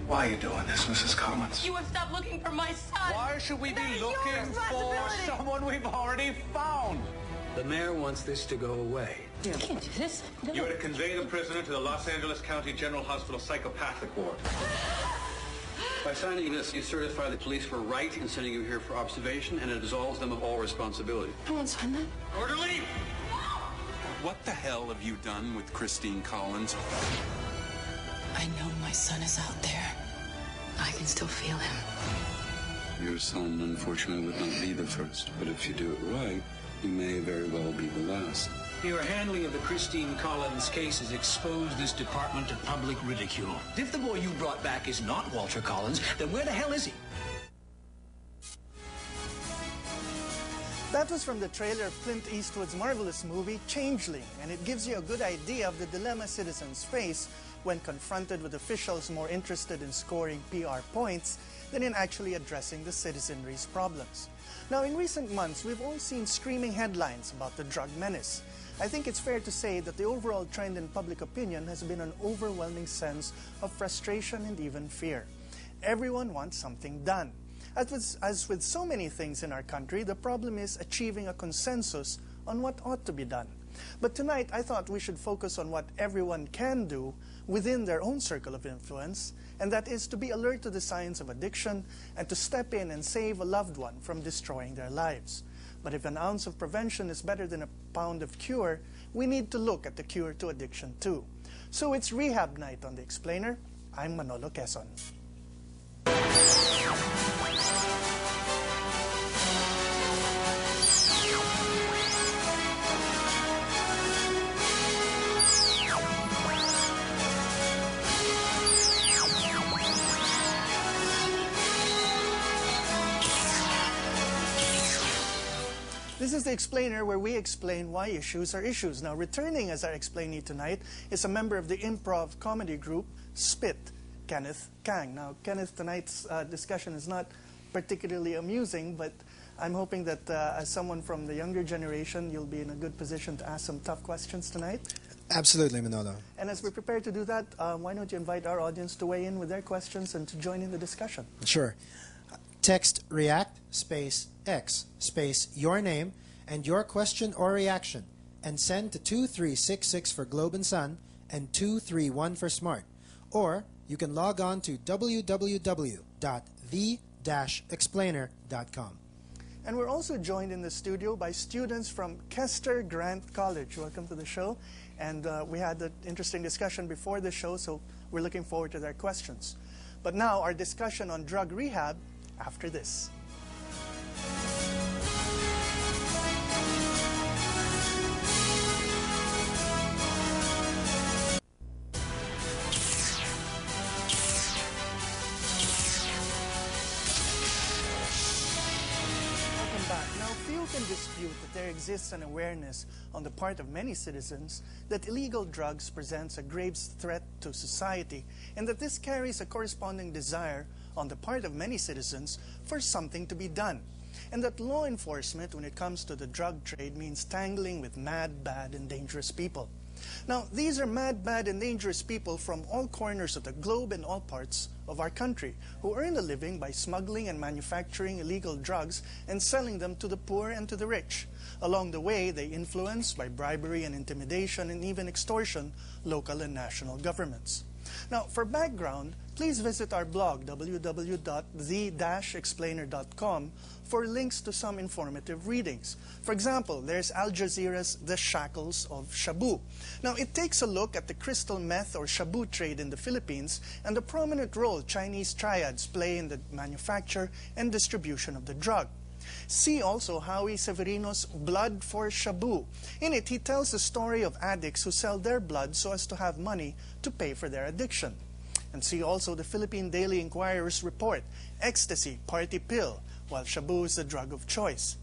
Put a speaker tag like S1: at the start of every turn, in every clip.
S1: Why are you doing this, Mrs. Collins?
S2: You have stopped looking for my son.
S3: Why should we be looking for someone we've already found?
S4: The mayor wants this to go away.
S2: You can't do this. No.
S3: You are to convey the prisoner to the Los Angeles County General Hospital Psychopathic Ward.
S4: By signing this, you certify the police were right in sending you here for observation, and it absolves them of all responsibility.
S2: I won't sign that.
S3: Orderly!
S5: What the hell have you done with Christine Collins?
S2: I know my son is out there. I can still feel him.
S5: Your son, unfortunately, would not be the first. But if you do it right, you may very well be the last.
S6: Your handling of the Christine Collins case has exposed this department to public ridicule. If the boy you brought back is not Walter Collins, then where the hell is he?
S7: That was from the trailer of Clint Eastwood's marvelous movie, Changeling, and it gives you a good idea of the dilemma citizens face when confronted with officials more interested in scoring PR points than in actually addressing the citizenry's problems. Now, in recent months, we've all seen screaming headlines about the drug menace. I think it's fair to say that the overall trend in public opinion has been an overwhelming sense of frustration and even fear. Everyone wants something done. As with so many things in our country, the problem is achieving a consensus on what ought to be done. But tonight, I thought we should focus on what everyone can do within their own circle of influence, and that is to be alert to the signs of addiction and to step in and save a loved one from destroying their lives. But if an ounce of prevention is better than a pound of cure, we need to look at the cure to addiction too. So it's Rehab Night on The Explainer. I'm Manolo Quezon. This is The Explainer, where we explain why issues are issues. Now, returning as our explainee tonight is a member of the improv comedy group, Spit, Kenneth Kang. Now, Kenneth, tonight's discussion is not particularly amusing, but I'm hoping that as someone from the younger generation, you'll be in a good position to ask some tough questions tonight.
S8: Absolutely, Manolo.
S7: And as we prepare to do that, why don't you invite our audience to weigh in with their questions and to join in the discussion?
S8: Sure. Text REACT space X space your name and your question or reaction and send to 2366 for Globe and Sun and 231 for Smart. Or you can log on to www.the-explainer.com.
S7: And we're also joined in the studio by students from Kester Grant College. Welcome to the show. And we had an interesting discussion before the show, so we're looking forward to their questions. But now our discussion on drug rehab after this. Dispute that there exists an awareness on the part of many citizens that illegal drugs presents a grave threat to society, and that this carries a corresponding desire on the part of many citizens for something to be done, and that law enforcement when it comes to the drug trade means tangling with mad, bad, and dangerous people. Now, these are mad, bad, and dangerous people from all corners of the globe and all parts of our country who earn a living by smuggling and manufacturing illegal drugs and selling them to the poor and to the rich. Along the way, they influence, by bribery and intimidation and even extortion, local and national governments. Now, for background, please visit our blog, www.the-explainer.com, for links to some informative readings. For example, there's Al Jazeera's The Shackles of Shabu. Now, it takes a look at the crystal meth or shabu trade in the Philippines and the prominent role Chinese triads play in the manufacture and distribution of the drug. See also Howie Severino's Blood for Shabu. In it, he tells the story of addicts who sell their blood so as to have money to pay for their addiction. And see also the Philippine Daily Inquirer's report, Ecstasy, Party Pill, while shabu is the drug of choice.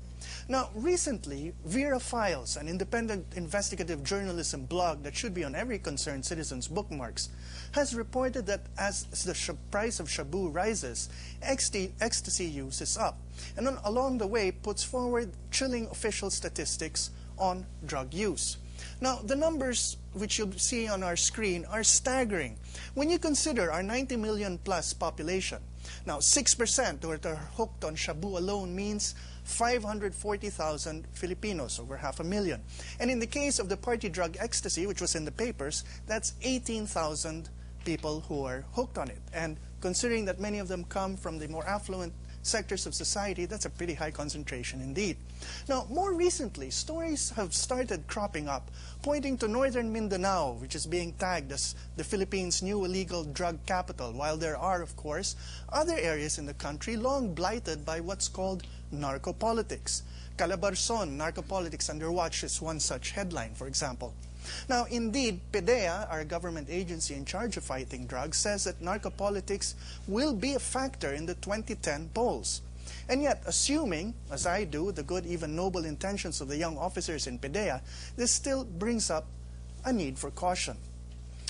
S7: Now, recently, Vera Files, an independent investigative journalism blog that should be on every concerned citizen's bookmarks, has reported that as the price of shabu rises, ecstasy use is up, and along the way puts forward chilling official statistics on drug use. Now, the numbers which you'll see on our screen are staggering when you consider our 90 million plus population. Now, 6% who are hooked on shabu alone means 540,000 Filipinos, over 500,000. And in the case of the party drug ecstasy, which was in the papers, that's 18,000 people who are hooked on it. And considering that many of them come from the more affluent sectors of society, that's a pretty high concentration indeed. Now, more recently, stories have started cropping up pointing to northern Mindanao, which is being tagged as the Philippines' new illegal drug capital, while there are, of course, other areas in the country long blighted by what's called narcopolitics. Calabarzon, narcopolitics under watch, is one such headline, for example. Now, indeed, PDEA, our government agency in charge of fighting drugs, says that narcopolitics will be a factor in the 2010 polls. And yet, assuming, as I do, the good, even noble intentions of the young officers in PDEA, this still brings up a need for caution.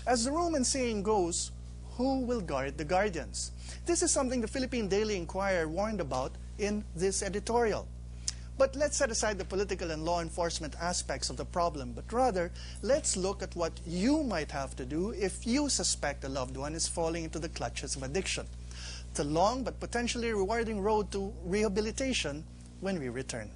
S7: As the Roman saying goes, who will guard the guardians? This is something the Philippine Daily Inquirer warned about in this editorial. But let's set aside the political and law enforcement aspects of the problem, but rather, let's look at what you might have to do if you suspect a loved one is falling into the clutches of addiction. The long but potentially rewarding road to rehabilitation when we return.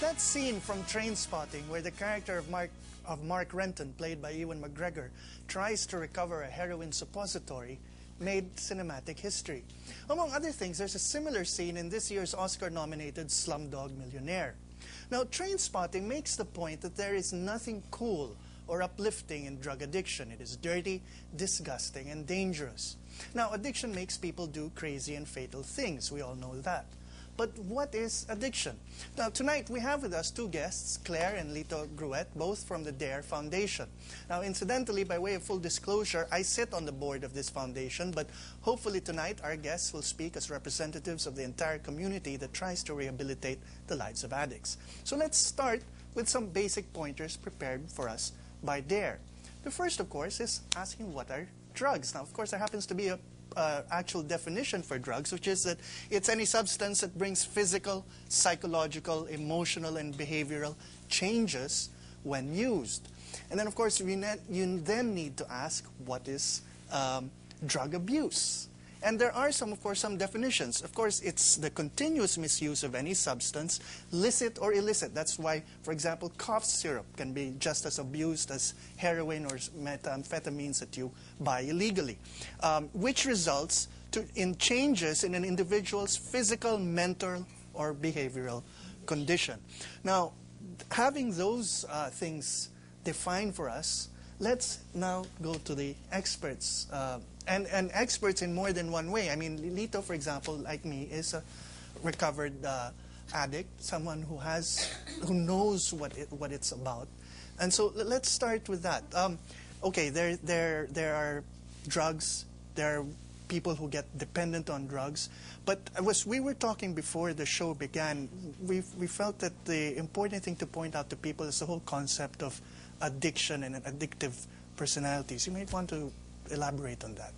S7: That scene from Trainspotting, where the character of Mark Renton, played by Ewan McGregor, tries to recover a heroin suppository, made cinematic history. Among other things, there's a similar scene in this year's Oscar-nominated Slumdog Millionaire. Now, Trainspotting makes the point that there is nothing cool or uplifting in drug addiction. It is dirty, disgusting, and dangerous. Now, addiction makes people do crazy and fatal things. We all know that. But what is addiction? Now, tonight we have with us two guests, Claire and Lito Gruet, both from the DARE Foundation. Now, incidentally, by way of full disclosure, I sit on the board of this foundation, but hopefully tonight our guests will speak as representatives of the entire community that tries to rehabilitate the lives of addicts. So let's start with some basic pointers prepared for us by DARE. The first, of course, is asking what are drugs. Now, of course, there happens to be a actual definition for drugs, which is that it's any substance that brings physical, psychological, emotional, and behavioral changes when used. And then, of course, you then need to ask, what is drug abuse? And there are some definitions. Of course, it's the continuous misuse of any substance, licit or illicit. That's why, for example, cough syrup can be just as abused as heroin or methamphetamines that you buy illegally, which results in changes in an individual's physical, mental, or behavioral condition. Now, having those things defined for us, let's now go to the experts. And experts in more than one way. I mean, Lito, for example, like me, is a recovered addict, someone who knows what it's about. And so let's start with that. Okay, there are drugs. There are people who get dependent on drugs. But as we were talking before the show began, we felt that the important thing to point out to people is the whole concept of addiction and addictive personalities. You might want to elaborate on that.